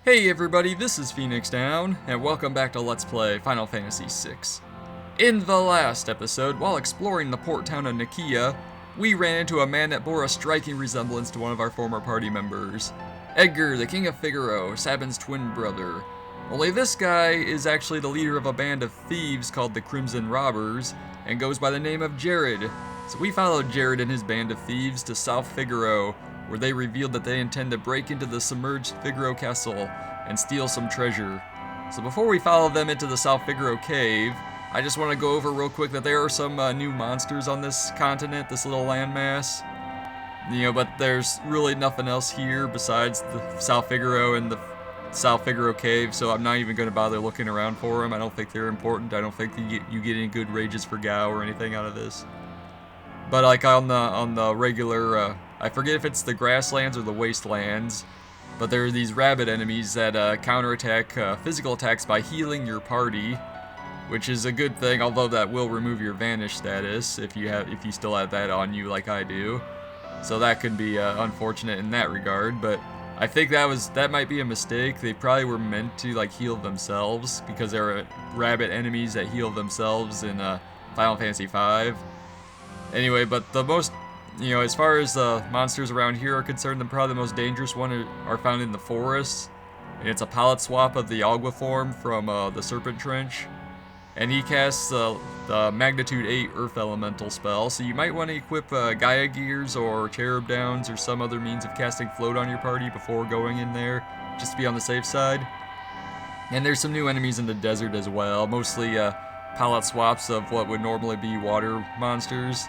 Hey everybody, this is Phoenix Down, and welcome back to Let's Play Final Fantasy VI. In the last episode, while exploring the port town of Nikia, we ran into a man that bore a striking resemblance to one of our former party members. Edgar, the King of Figaro, Sabin's twin brother. Only this guy is actually the leader of a band of thieves called the Crimson Robbers, and goes by the name of Gerad. So we followed Gerad and his band of thieves to South Figaro, where they revealed that they intend to break into the submerged Figaro Castle and steal some treasure. So before we follow them into the South Figaro Cave, I just want to go over real quick that there are some new monsters on this continent, this little landmass. But there's really nothing else here besides the South Figaro and the South Figaro Cave, so I'm not even going to bother looking around for them. I don't think they're important. I don't think you get any good rages for Gao or anything out of this. But like on the regular, I forget if it's the grasslands or the wastelands, but there are these rabbit enemies that counterattack physical attacks by healing your party, which is a good thing. Although that will remove your vanish status if you still have that on you like I do. So that could be unfortunate in that regard. But I think that might be a mistake. They probably were meant to like heal themselves because there are rabbit enemies that heal themselves in Final Fantasy V. Anyway, but the most, as far as the monsters around here are concerned, probably the most dangerous one are found in the forests. And it's a palette swap of the Agua form from the Serpent Trench. And he casts the Magnitude 8 Earth Elemental spell, so you might want to equip Gaia Gears or Cherub Downs or some other means of casting Float on your party before going in there, just to be on the safe side. And there's some new enemies in the desert as well, mostly palette swaps of what would normally be water monsters.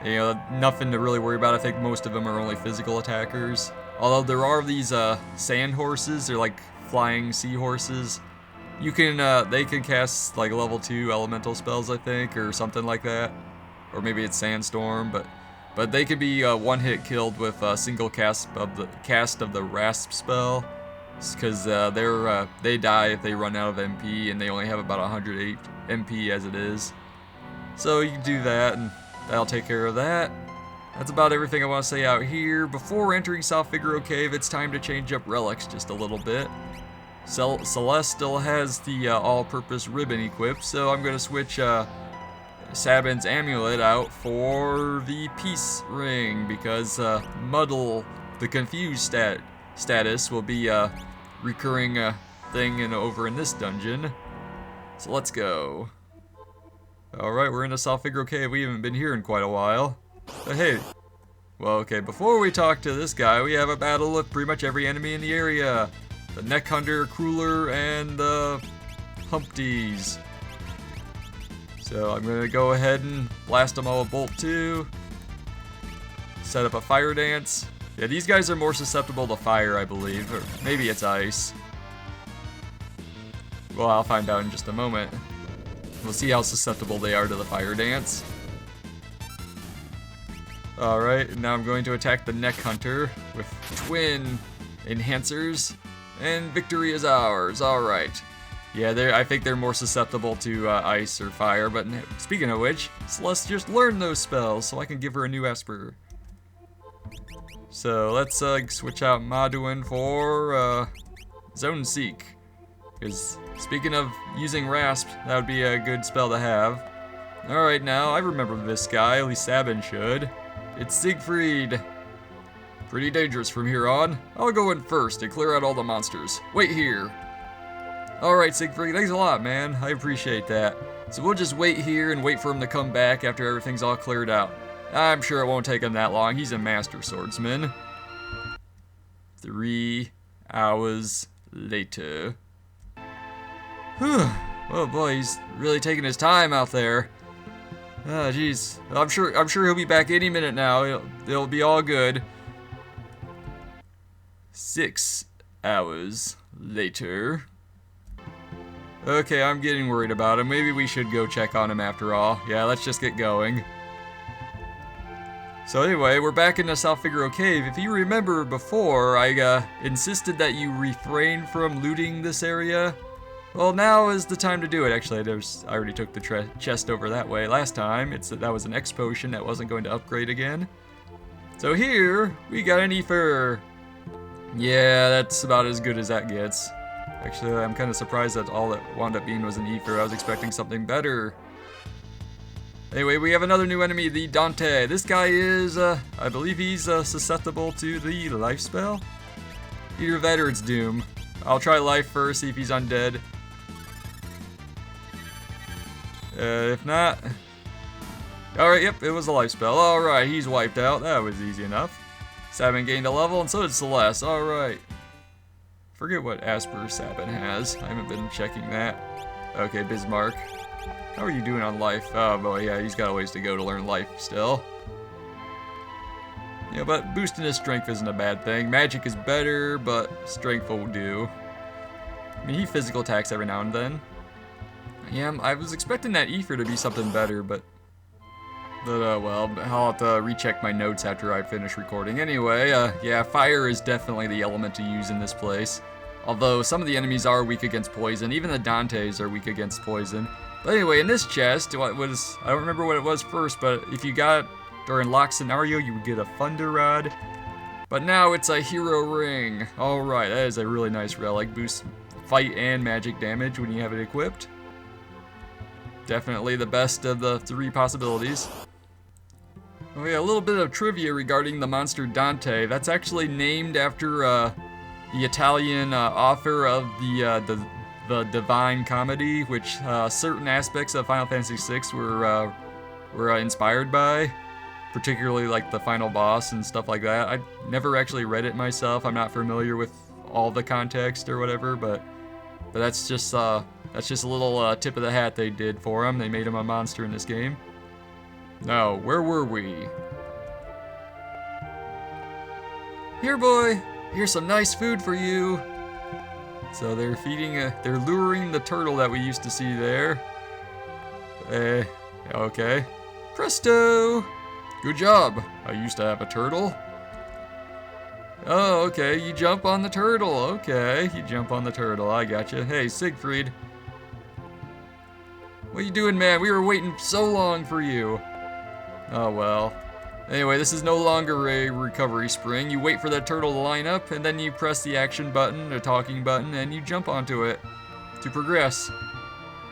Nothing to really worry about. I think most of them are only physical attackers. Although there are these sand horses, they're like flying seahorses. They can cast like level 2 elemental spells, I think, or something like that. Or maybe it's Sandstorm, but they could be one-hit killed with a single cast of the Rasp spell, because they die if they run out of MP, and they only have about 108 MP as it is. So you can do that, and that'll take care of that. That's about everything I want to say out here. Before entering South Figaro Cave, it's time to change up relics just a little bit. Celes still has the all-purpose ribbon equipped, so I'm going to switch Sabin's amulet out for the peace ring, because Muddle, the confused status, will be a recurring thing over in this dungeon. So let's go. Alright, we're in the South Figaro Cave. We haven't been here in quite a while. But hey, well, okay, before we talk to this guy, we have a battle with pretty much every enemy in the area. The Neck Hunter, Crueler, and the Humpties. So I'm going to go ahead and blast them all with Bolt 2. Set up a fire dance. Yeah, these guys are more susceptible to fire, I believe. Or maybe it's ice. Well, I'll find out in just a moment. We'll see how susceptible they are to the fire dance. Alright, now I'm going to attack the Neck Hunter with twin enhancers. And victory is ours. Alright. Yeah, I think they're more susceptible to ice or fire. But speaking of which, Celes just learned those spells, so I can give her a new Esper. So let's switch out Maduin for Zone Seek. Because speaking of using Rasp, that would be a good spell to have. Alright, now I remember this guy, at least Sabin should. It's Siegfried. Pretty dangerous from here on. I'll go in first and clear out all the monsters. Wait here. Alright, Siegfried, thanks a lot, man. I appreciate that. So we'll just wait here and wait for him to come back after everything's all cleared out. I'm sure it won't take him that long. He's a master swordsman. 3 hours later. Oh boy, he's really taking his time out there. Ah, jeez. I'm sure he'll be back any minute now. It'll be all good. 6 hours later. Okay, I'm getting worried about him. Maybe we should go check on him after all. Yeah, let's just get going. So anyway, we're back in the South Figaro Cave. If you remember before, I insisted that you refrain from looting this area. Well, now is the time to do it. Actually, I already took the chest over that way last time. That was an X potion that wasn't going to upgrade again. So here, we got an Ether. Yeah, that's about as good as that gets. Actually, I'm kind of surprised that all it wound up being was an ether. I was expecting something better. Anyway, we have another new enemy, the Dante. This guy is, I believe he's susceptible to the life spell. Either that or it's Doom. I'll try life first, see if he's undead. If not... Alright, yep, it was a life spell. Alright, he's wiped out. That was easy enough. Sabin gained a level, and so did Celes. Alright. Forget what Asper Sabin has. I haven't been checking that. Okay, Bismarck. How are you doing on life? Oh boy, yeah, he's got a ways to go to learn life still. Yeah, but boosting his strength isn't a bad thing. Magic is better, but strength will do. I mean, he physical attacks every now and then. Yeah, I was expecting that ether to be something better, but well, I'll have to recheck my notes after I finish recording. Anyway, yeah, fire is definitely the element to use in this place. Although some of the enemies are weak against poison, even the Dantes are weak against poison. But anyway, in this chest, I don't remember what it was first, but if you got it during lock scenario, you would get a Thunder Rod. But now it's a Hero Ring. Alright, that is a really nice relic. Boosts fight and magic damage when you have it equipped. Definitely the best of the three possibilities. Oh yeah, a little bit of trivia regarding the monster Dante. That's actually named after the Italian author of the Divine Comedy, which certain aspects of Final Fantasy VI were inspired by, particularly like the final boss and stuff like that. I never actually read it myself. I'm not familiar with all the context or whatever, but that's just a little tip of the hat they did for him. They made him a monster in this game. Now, where were we? Here, boy. Here's some nice food for you. So they're they're luring the turtle that we used to see there. Okay. Presto! Good job. I used to have a turtle. Oh, okay. You jump on the turtle. Okay, you jump on the turtle. I gotcha. Hey, Siegfried. What you doing, man? We were waiting so long for you. Oh, well. Anyway, this is no longer a recovery spring. You wait for that turtle to line up, and then you press the action button, the talking button, and you jump onto it to progress.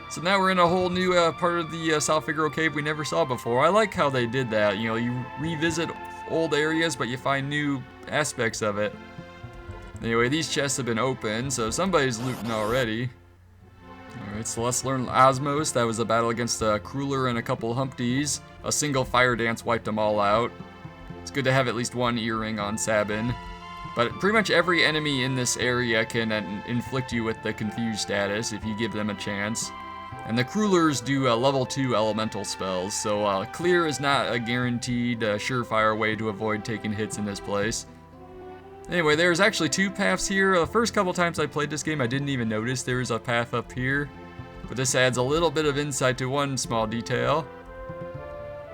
So now we're in a whole new part of the South Figaro Cave we never saw before. I like how they did that. You know, you revisit old areas, but you find new aspects of it. Anyway, these chests have been opened, so somebody's looting already. Alright, so let's learn Osmos. That was a battle against Crueler and a couple Humpties. A single fire dance wiped them all out. It's good to have at least one earring on Sabin. But pretty much every enemy in this area can inflict you with the confused status if you give them a chance. And the Cruelers do level 2 elemental spells, so clear is not a guaranteed surefire way to avoid taking hits in this place. Anyway, there's actually two paths here. The first couple times I played this game, I didn't even notice there was a path up here. But this adds a little bit of insight to one small detail.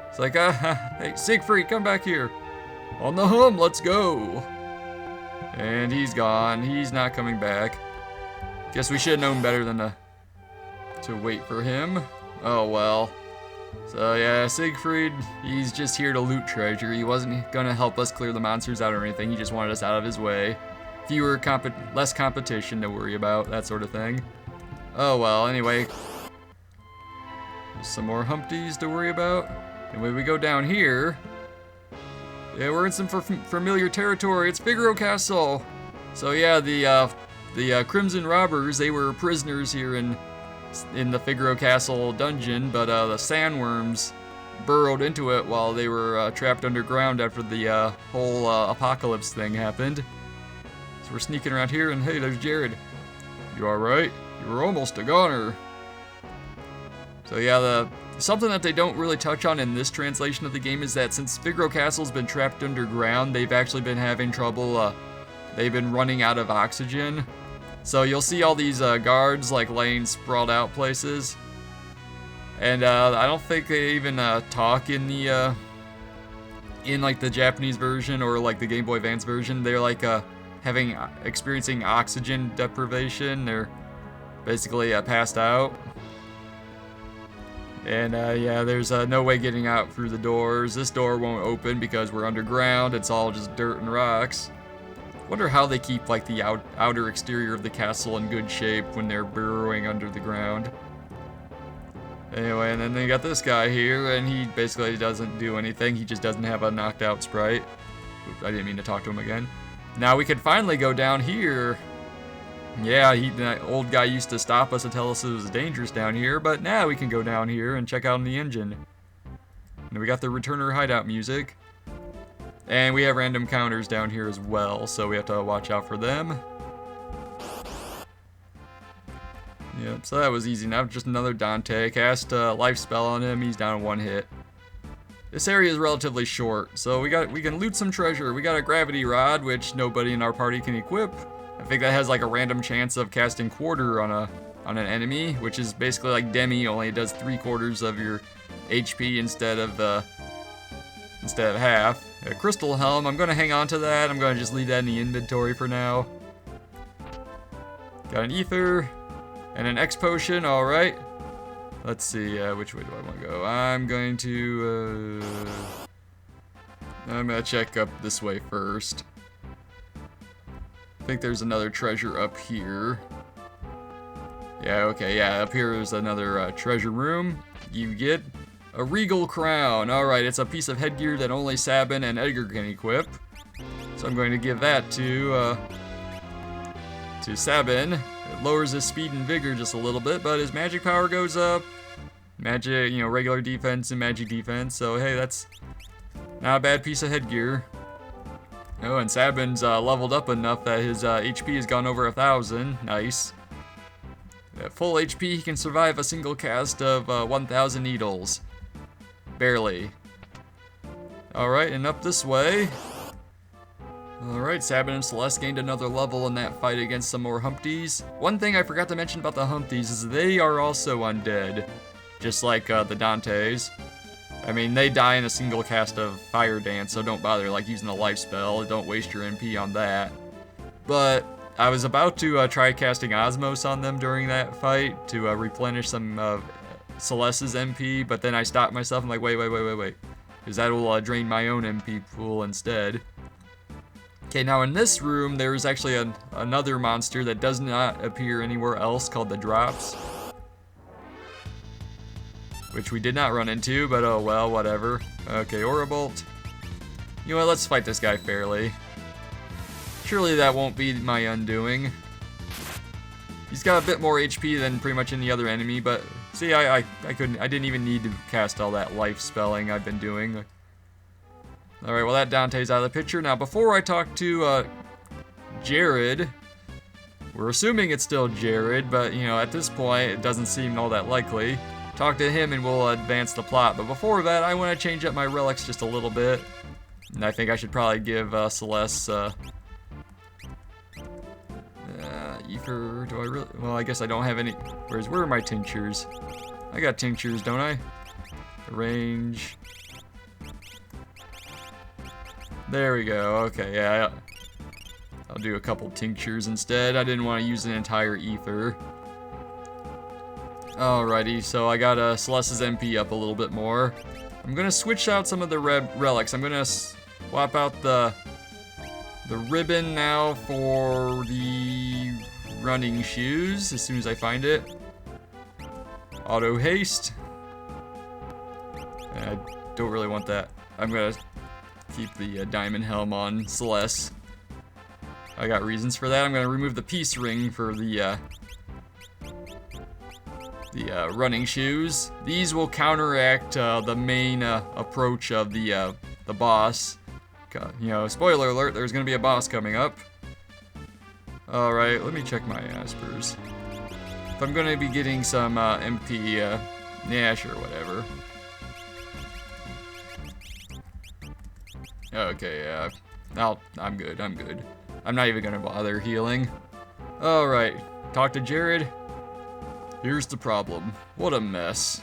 It's like, hey, Siegfried, come back here. On the hum, let's go. And he's gone. He's not coming back. Guess we should have known better than to wait for him. Oh, well. So yeah, Siegfried, he's just here to loot treasure. He wasn't gonna help us clear the monsters out or anything. He just wanted us out of his way. Less competition to worry about, that sort of thing. Oh well, anyway. There's some more Humpties to worry about. And when we go down here, yeah, we're in some familiar territory. It's Figaro Castle. So yeah, the Crimson Robbers, they were prisoners here in the Figaro Castle dungeon, but the Sandworms burrowed into it while they were trapped underground after the whole apocalypse thing happened. So we're sneaking around here, and hey, there's Gerad. You alright? You were almost a goner. So yeah, something that they don't really touch on in this translation of the game is that since Figaro Castle's been trapped underground, they've actually been having trouble, they've been running out of oxygen. So you'll see all these guards like laying sprawled out places. And I don't think they even talk in the in like the Japanese version or like the Game Boy Advance version. They're like experiencing oxygen deprivation. They're basically passed out. And yeah, there's no way getting out through the doors. This door won't open because we're underground. It's all just dirt and rocks. Wonder how they keep like the outer exterior of the castle in good shape when they're burrowing under the ground. Anyway, and then they got this guy here, and he basically doesn't do anything. He just doesn't have a knocked out sprite. Oops, I didn't mean to talk to him again. Now we can finally go down here. Yeah, that old guy used to stop us and tell us it was dangerous down here, but now we can go down here and check out the engine. And we got the returner hideout music. And we have random counters down here as well, so we have to watch out for them. Yep, so that was easy enough. Just another Dante. Cast a life spell on him. He's down 1 hit. This area is relatively short, so we can loot some treasure. We got a gravity rod, which nobody in our party can equip. I think that has like a random chance of casting quarter on an enemy, which is basically like Demi, only it does 3/4 of your HP instead of half. A crystal helm. I'm gonna hang on to that. I'm gonna just leave that in the inventory for now. Got an ether. And an X potion, alright. Let's see, which way do I want to go? I'm going to check up this way first. I think there's another treasure up here. Yeah, okay, yeah, up here is another treasure room. You get a regal crown. Alright, it's a piece of headgear that only Sabin and Edgar can equip. So I'm going to give that to Sabin. It lowers his speed and vigor just a little bit, but his magic power goes up. Magic, regular defense and magic defense. So hey, that's not a bad piece of headgear. Oh, and Sabin's leveled up enough that his HP has gone over 1,000. Nice. At full HP, he can survive a single cast of 1,000 needles. Barely. Alright, and up this way. Alright, Sabin and Celeste gained another level in that fight against some more Humpties. One thing I forgot to mention about the Humpties is they are also undead, just like the Dantes. I mean, they die in a single cast of Fire Dance, so don't bother like using a life spell. Don't waste your MP on that. But I was about to try casting Osmos on them during that fight to replenish some of Celeste's MP, but then I stopped myself. I'm like, wait, because that will drain my own MP pool instead. Okay, now in this room, there's actually another monster that does not appear anywhere else called the Drops. Which we did not run into, but oh well, whatever. Okay, Aurabolt. You know what, let's fight this guy fairly. Surely that won't be my undoing. He's got a bit more HP than pretty much any other enemy, but see, I didn't even need to cast all that life spelling I've been doing. Alright, well that Dante's out of the picture. Now before I talk to Gerad, we're assuming it's still Gerad, but at this point it doesn't seem all that likely. Talk to him and we'll advance the plot, but before that I want to change up my relics just a little bit. And I think I should probably give Celeste ether. Do I really? Well, I guess I don't have any. Where are my tinctures? I got tinctures, don't I? Arrange. There we go. Okay, yeah. I'll do a couple tinctures instead. I didn't want to use an entire ether. Alrighty, so I got Celeste's MP up a little bit more. I'm gonna switch out some of the relics. I'm gonna swap out the ribbon now for the running shoes as soon as I find it. Auto haste. I don't really want that. I'm gonna keep the diamond helm on Celeste. I got reasons for that. I'm gonna remove the peace ring for the running shoes. These will counteract the main approach of the boss. Spoiler alert, there's gonna be a boss coming up. Alright, let me check my Aspers. If I'm gonna be getting some MP, yeah, sure, whatever. Okay, yeah. I'm good. I'm not even gonna bother healing. Alright, talk to Gerad. Here's the problem. What a mess.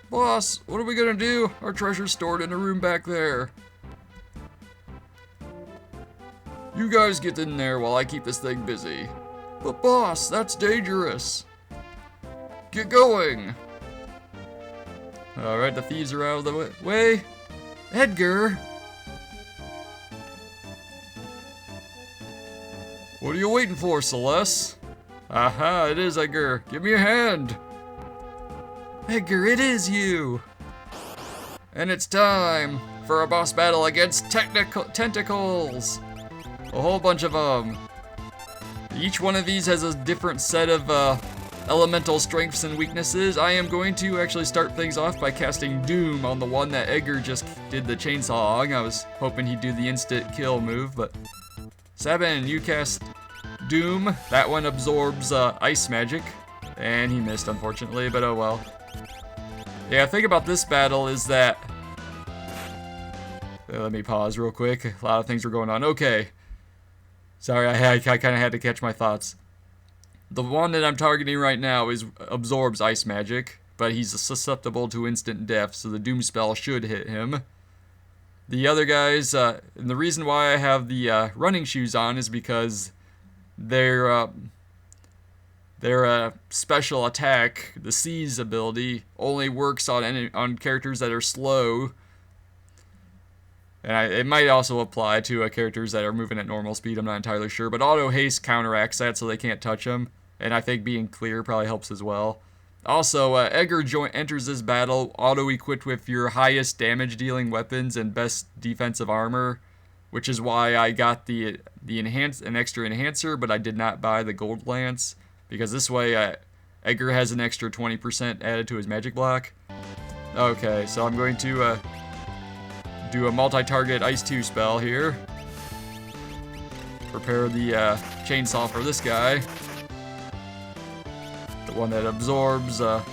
Boss, what are we gonna do? Our treasure's stored in a room back there. You guys get in there while I keep this thing busy. But boss, that's dangerous. Get going. Alright, the thieves are out of the way. Edgar! What are you waiting for, Celes? Aha, it is Edgar. Give me a hand. Edgar, it is you. And it's time for a boss battle against Tentacles. A whole bunch of them. Each one of these has a different set of elemental strengths and weaknesses. I am going to actually start things off by casting Doom on the one that Edgar just did the chainsaw on. I was hoping he'd do the instant kill move, but Sabin, you cast Doom. That one absorbs ice magic, and he missed, unfortunately, but oh well. Yeah, the thing about this battle is that... let me pause real quick. A lot of things were going on. Okay. Sorry, I kind of had to catch my thoughts. The one that I'm targeting right now absorbs ice magic, but he's susceptible to instant death, so the Doom spell should hit him. The other guys, and the reason why I have the running shoes on is because their special attack, the Celes ability, only works on characters that are slow. And it might also apply to characters that are moving at normal speed, I'm not entirely sure. But auto haste counteracts that, so they can't touch him. And I think being clear probably helps as well. Also, Edgar enters this battle auto-equipped with your highest damage-dealing weapons and best defensive armor, which is why I got an extra enhancer, but I did not buy the gold lance, because this way Edgar has an extra 20% added to his magic block. Okay, so I'm going to do a multi-target Ice 2 spell here. Prepare the chainsaw for this guy. The one that absorbs... Alright,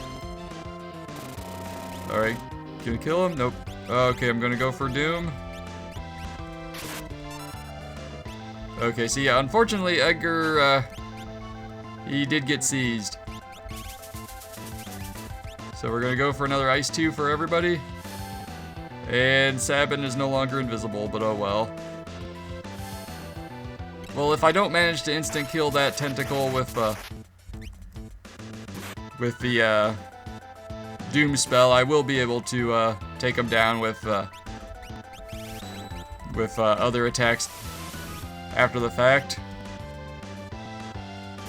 can we kill him? Nope. Okay, I'm gonna go for Doom. Okay, so yeah, unfortunately Edgar, he did get seized. So we're gonna go for another Ice 2 for everybody. And Sabin is no longer invisible, but oh well. Well, if I don't manage to instant kill that tentacle with the Doom spell, I will be able to take him down with other attacks after the fact.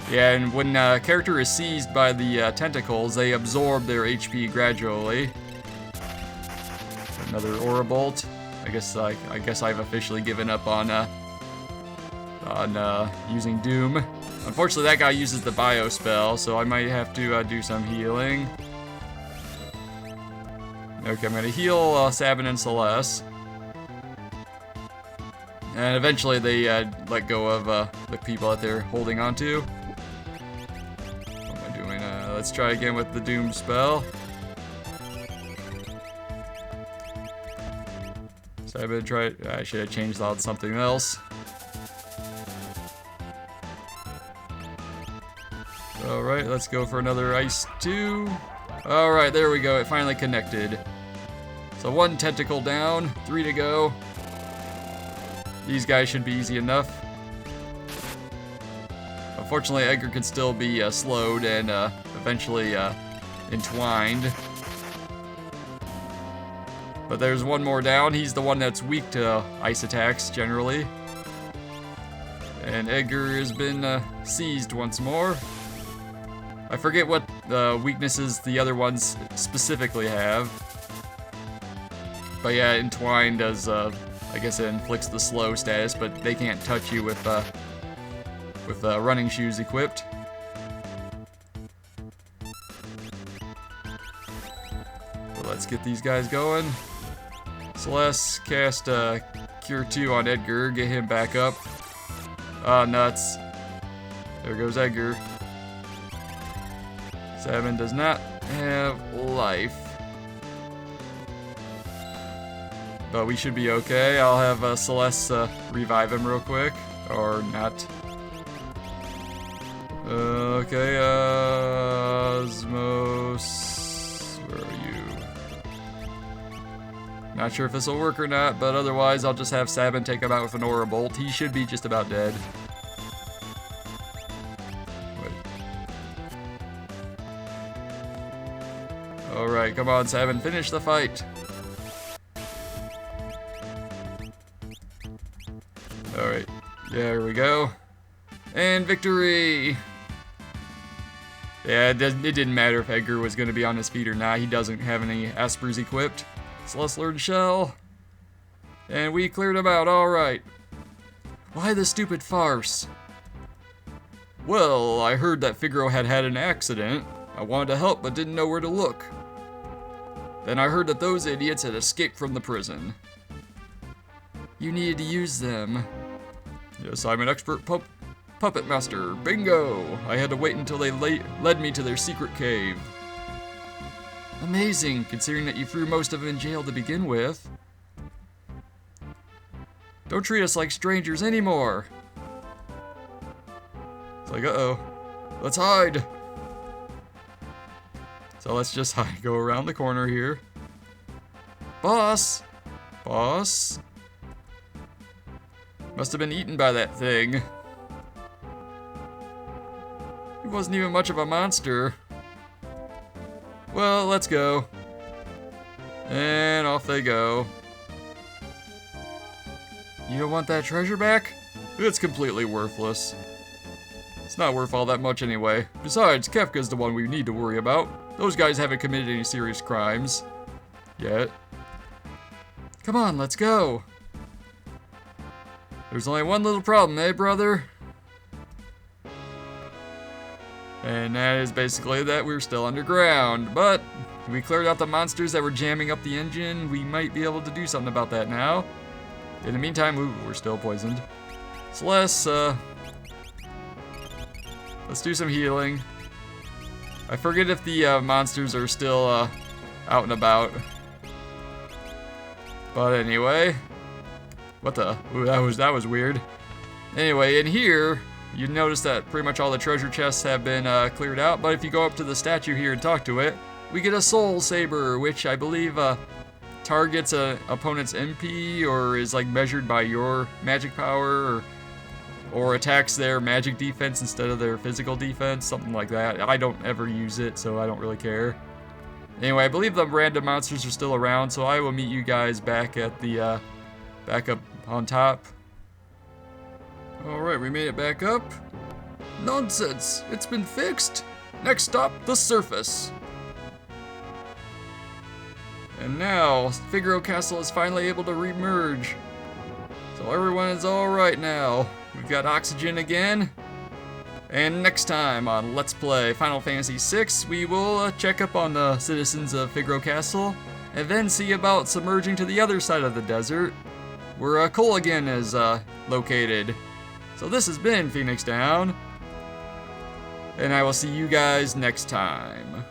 Yeah, and when a character is seized by the tentacles, they absorb their HP gradually. Another Aura Bolt. I guess I've officially given up on using Doom. Unfortunately, that guy uses the bio spell, so I might have to do some healing. Okay, I'm gonna heal Sabin and Celes. And eventually they let go of the people that they're holding onto. What am I doing? Let's try again with the Doom spell. Sabin, I should have changed out something else. Alright, let's go for another Ice 2. Alright, there we go. It finally connected. So 1 tentacle down, 3 to go. These guys should be easy enough. Unfortunately, Edgar can still be slowed and eventually entwined. But there's one more down. He's the one that's weak to ice attacks, generally. And Edgar has been seized once more. I forget what weaknesses the other ones specifically have. But yeah, Entwine does, I guess it inflicts the slow status, but they can't touch you with running shoes equipped. So let's get these guys going. Celes, cast Cure 2 on Edgar, get him back up. Ah, nuts. There goes Edgar. Sabin does not have life. But we should be okay. I'll have Celes revive him real quick. Or not. Okay, Osmos. Where are you? Not sure if this will work or not, but otherwise I'll just have Sabin take him out with an Aura Bolt. He should be just about dead. Alright, come on, Sabin, finish the fight. Alright, there we go. And victory! Yeah, it didn't matter if Edgar was going to be on his feet or not. He doesn't have any Aspers equipped. So let's learn Shell. And we cleared him out, alright. Why the stupid farce? Well, I heard that Figaro had an accident. I wanted to help but didn't know where to look. Then I heard that those idiots had escaped from the prison. You needed to use them. Yes, I'm an expert puppet master. Bingo! I had to wait until they led me to their secret cave. Amazing, considering that you threw most of them in jail to begin with. Don't treat us like strangers anymore. It's like, uh-oh. Let's hide. So let's just hide. Go around the corner here. Boss! Boss? Must have been eaten by that thing. He wasn't even much of a monster. Well, let's go. And off they go. You don't want that treasure back? It's completely worthless. It's not worth all that much anyway. Besides, Kefka's the one we need to worry about. Those guys haven't committed any serious crimes. Yet. Come on, let's go. There's only one little problem, eh, brother? And that is basically that we're still underground. But we cleared out the monsters that were jamming up the engine. We might be able to do something about that now. In the meantime, we're still poisoned. So let's do some healing. I forget if the monsters are still out and about. But anyway, what the? Ooh, that was weird. Anyway, in here, you notice that pretty much all the treasure chests have been cleared out. But if you go up to the statue here and talk to it, we get a soul saber, which I believe targets a opponent's MP or is like measured by your magic power or attacks their magic defense instead of their physical defense, something like that. I don't ever use it, so I don't really care. Anyway, I believe the random monsters are still around, so I will meet you guys back at the back up on top. Alright, we made it back up. Nonsense! It's been fixed! Next stop, the surface. And now, Figaro Castle is finally able to re-merge. So everyone is alright now. We've got oxygen again. And next time on Let's Play Final Fantasy VI, we will check up on the citizens of Figaro Castle, and then see about submerging to the other side of the desert, where Colligan is located. So this has been Phoenix Down, and I will see you guys next time.